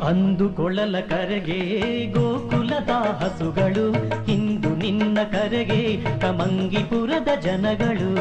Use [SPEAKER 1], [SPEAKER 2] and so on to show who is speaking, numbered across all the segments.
[SPEAKER 1] ಅಂದುಕೊಳ್ಳಲ ಕರೆಗೆ ಗೋಕುಲದ ಹಸುಗಳು, ಇಂದು ನಿನ್ನ ಕರೆಗೆ ಕಮಂಗಿಪುರದ ಜನಗಳು.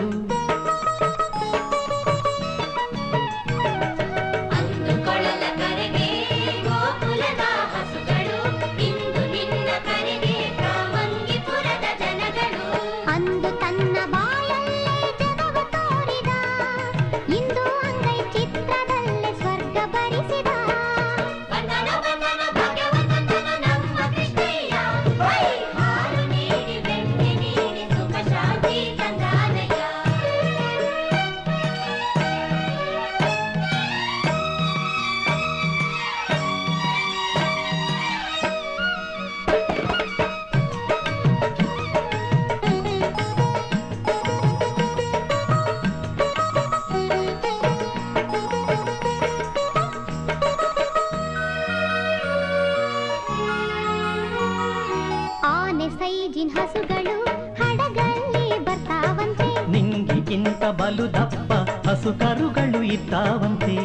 [SPEAKER 2] ಸೈಜಿನ ಹಸುಗಳು ಹಡಗಲ್ಲಿ ಬರ್ತಾವಂತೆ,
[SPEAKER 1] ನಿಂಗಿಗಿಂತ ಬಲು ದಪ್ಪ ಹಸು ಕರುಗಳು ಇದ್ದಾವಂತೆ.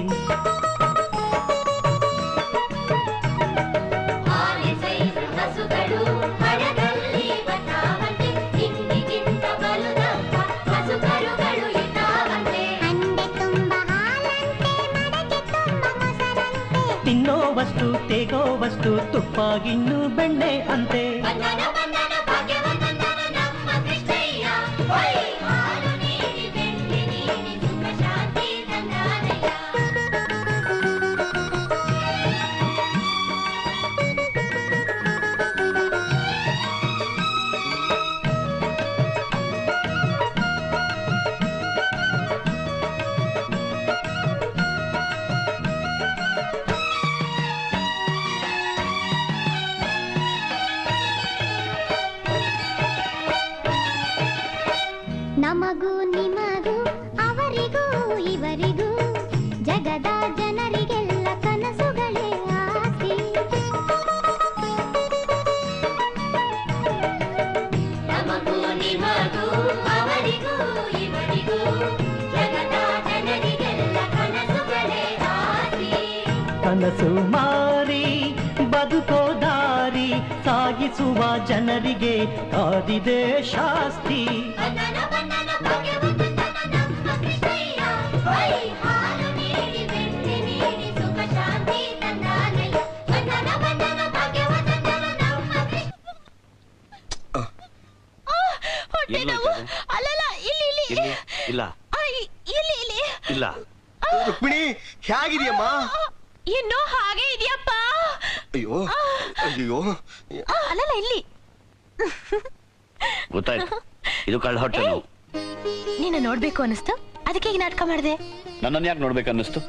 [SPEAKER 2] ಹಸುಗಳು ಹಡಗಲ್ಲಿ ಬರ್ತಾವಂತೆ, ನಿಂಗಿಗಿಂತ ಬಲು ದಪ್ಪ ಹಸು ಕರುಗಳು ಇದ್ದಾವಂತೆ. ಹಂಡೆ ತುಂಬ ಹಾಲಂತೆ, ಮಡಕೆ ತುಂಬ ಮೊಸರಂತೆ,
[SPEAKER 1] ತಿನ್ನೋವಷ್ಟು ತೆಗೋವಷ್ಟು ತುಪ್ಪ ಗಿಣ್ಣು ಬೆಣ್ಣೆ ಅಂತೆ.
[SPEAKER 2] ನಮಗೂ ನಿಮಗೂ ಅವರಿಗೂ ಇವರಿಗೂ ಜಗದ ಜನರಿಗೆಲ್ಲ ಕನಸುಗಳೇ ಆಸೆ. ನಮಗೂ ನಿಮಗೂ ಅವರಿಗೂ ಇವರಿಗೂ ಜಗದ ಜನರಿಗೆಲ್ಲ ಕನಸುಗಳೇ ಆಸೆ.
[SPEAKER 1] ಕನಸು ಮಾರಿ ಬದುಕೋ ದಾರಿ ಸಾಗಿಸುವ ಜನರಿಗೆ ಕಾದಿದೆ ಶಾಸ್ತಿ.
[SPEAKER 3] ರುಕ್ಮಿಣಿ ಹೇಗಿದೆಯಮ್ಮ?
[SPEAKER 4] ಇನ್ನೂ ಹಾಗೆ ಇದೆಯಪ್ಪ.
[SPEAKER 3] ಅಯ್ಯೋ ಅಯ್ಯೋ
[SPEAKER 4] ಅಲ್ಲಲ್ಲ ಇಲ್ಲಿ
[SPEAKER 5] ಗೊತ್ತಾಯ್ತು, ಇದು ಕಳ್ಳ ಹೊಟ್ಟೆ.
[SPEAKER 4] ನಿನ್ನ ನೋಡ್ಬೇಕು ಅನಿಸ್ತು, ಅದಕ್ಕೆ ಈಗ ನಾಟಕ ಮಾಡಿದೆ.
[SPEAKER 5] ನನ್ನನ್ನು ಯಾಕೆ ನೋಡ್ಬೇಕು ಅನ್ನಿಸ್ತು?